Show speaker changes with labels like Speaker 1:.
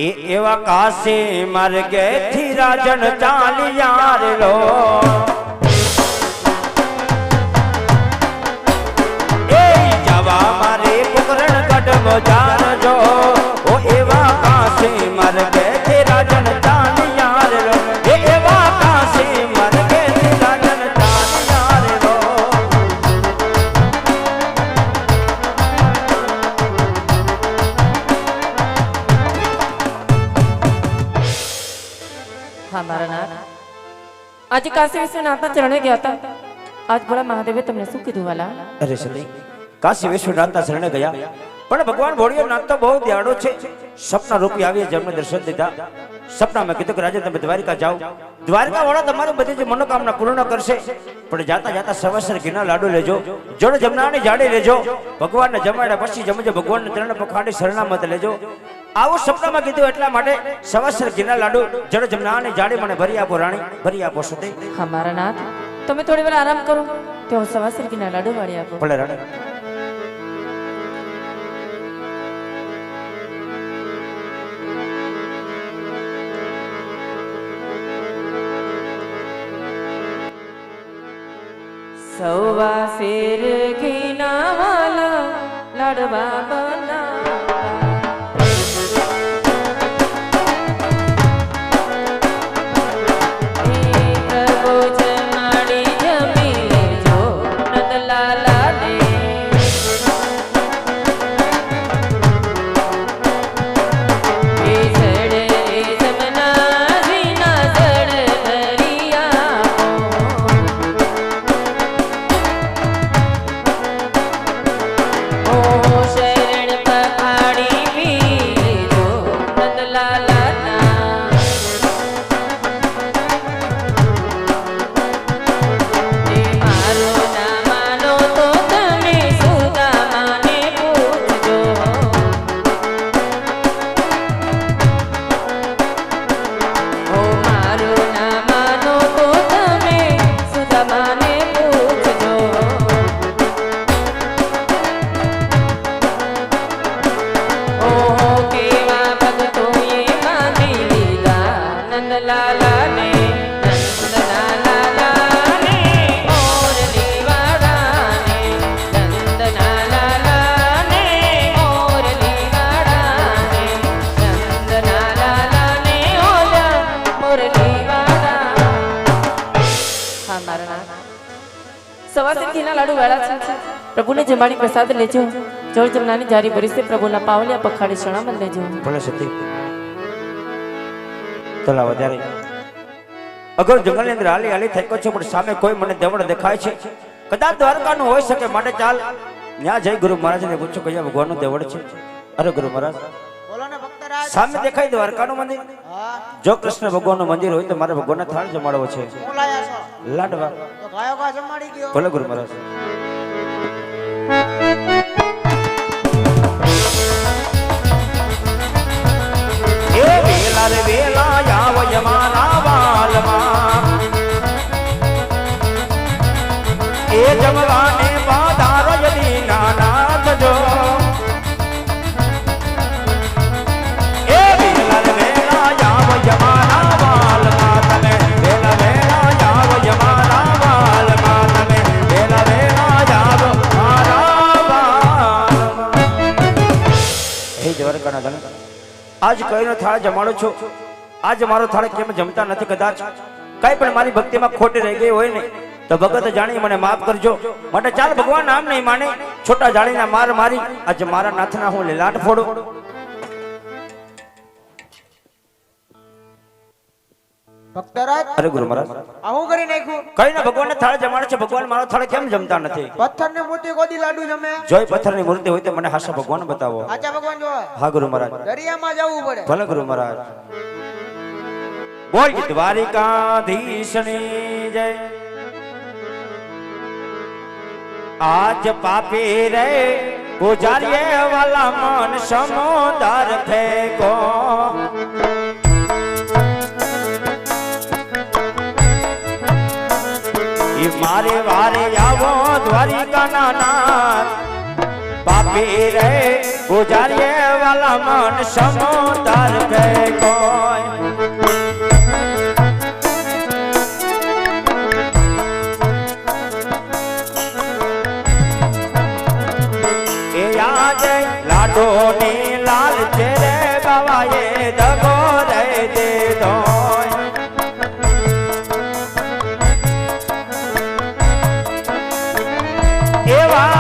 Speaker 1: એ એવા કાશી માર્ગે થી રાજન ચાલ્યા રે લો એ જવા મારે પોકરણ ગઢ બજાર જો ઓ એવા કાશી માર્ગે થી રાજન ચાલ્યા રે લો એ એવા કાશી માર્ગે થી રાજન ચાલ્યા રે લો
Speaker 2: हमारा नाथ आज काशी विश्वनाथ चरण गया था आज बड़ा महादेवे तुमने શું કીધું વાલા
Speaker 1: અરે સતી કાશી વિશ્વનાથના શરણે ગયા પણ ભગવાન ભોળિયાનાથ તો બહુ દયાળુ છે સપના રૂપી આવી જમને દર્શન દીધા સપનામાં કીધું કે રાજે તમે દ્વારિકા જાઓ દ્વારિકા વાળા તમારી બધી જ મનોકામના પૂર્ણ કરશે પણ જાતા જાતા સવાસર ઘીના લાડુ લેજો જોડે જમનાની જાડી લેજો ભગવાનને જમાડ્યા પછી જમજો ભગવાનને ત્રણ પખાડી શરણામત લેજો આવો સપનામાં કીધું એટલા માટે સવાસર ઘીના લાડુ જડ જમનાની જાડી મને ભરી આપો રાણી ભરી આપો સતી
Speaker 2: हमारा नाथ તમે થોડી વાર આરામ કરો તો સવાસર ઘીના લાડુ વાળી આપો
Speaker 1: ભલે રાણી
Speaker 2: સવાસર ઘીના વાલા લાડવા બના સવાસર ઘીના લાડુ વાળા છે પ્રભુને જમાડી પ્રસાદ લેજો જળ જમનાની જારી ભરી છે પ્રભુના પાવલિયા પખાડી શરણામત લેજો
Speaker 1: ભલે સતી તલા વધારે અગર જંગલની અંદર હાલી હાલી થકો છે પણ સામે કોઈ મને દેવળ દેખાય છે કદાચ દ્વારકાનું હોઈ શકે માટે ચાલ ન્યા જઈ ગુરુ મહારાજને પૂછો કયા ભગવાનનું દેવળ છે અરે ગુરુ મહારાજ
Speaker 3: બોલો ને ભક્તરાજ
Speaker 1: સામે દેખાય દ્વારકાનું મંદિર જો કૃષ્ણ ભગવાનનું મંદિર હોય તો મારે ભગવાનને થાળ જમાડવો છે
Speaker 3: બોલાયા છો
Speaker 1: લાડવા
Speaker 3: તો ગાયો ગા જમાડી ગયો
Speaker 1: ભલે ગુરુ મહારાજ એ વેલા રે વેલા આવ યમાના વાલમાં એ જમવાને પાધારો યદી નાનાથ જો એ વેલા રે વેલા આવ યમાના વાલમાં તમે વેલા વેલા આવ યમાના વાલમાં તમે વેલા વેલા આવ મારા વાલમાં હે દ્વારકાના ધન આજ કઈનો થાળ જમાડો છો આજ મારો થાળ કેમ જમતા નથી કદાચ કઈ પણ મારી ભક્તિમાં ખોટી રહી ગઈ હોય ને તો ભગત જાણી મને માફ કરજો માટે ચાલ ભગવાન નામ નહીં માને છોટા જાણીના માર મારી આજ મારા નાથના હું લીલાટ ફોડો
Speaker 3: ભક્તરાજ
Speaker 1: અરે ગુરુ મહારાજ
Speaker 3: આ હું કરી નાખ્યું
Speaker 1: કઈ ના ભગવાનને થાળ જમાડે છે ભગવાન મારો થાળ કેમ જમતા નથી
Speaker 3: પથ્થરની મૂર્તિ ગોદી લાડુ જમે
Speaker 1: જોઈ પથ્થરની મૂર્તિ હોય તો મને હાસા ભગવાન બતાવો
Speaker 3: આચા ભગવાન જો
Speaker 1: હા ગુરુ મહારાજ
Speaker 3: દરિયામાં જવું પડે
Speaker 1: ભલે ગુરુ મહારાજ બોલ દ્વારિકાધીશની જય आज पापी रे पुजारिये वाला मन समोदर फेंको ये मारे वारे आवो द्वारिका नाथ पाप પાપી રે ગુજારીએ વાલા મન સમોદર કે કોઈ એ આજે લાડો ની લાલ ચેરે બાવાએ દગો રે દીધો એવા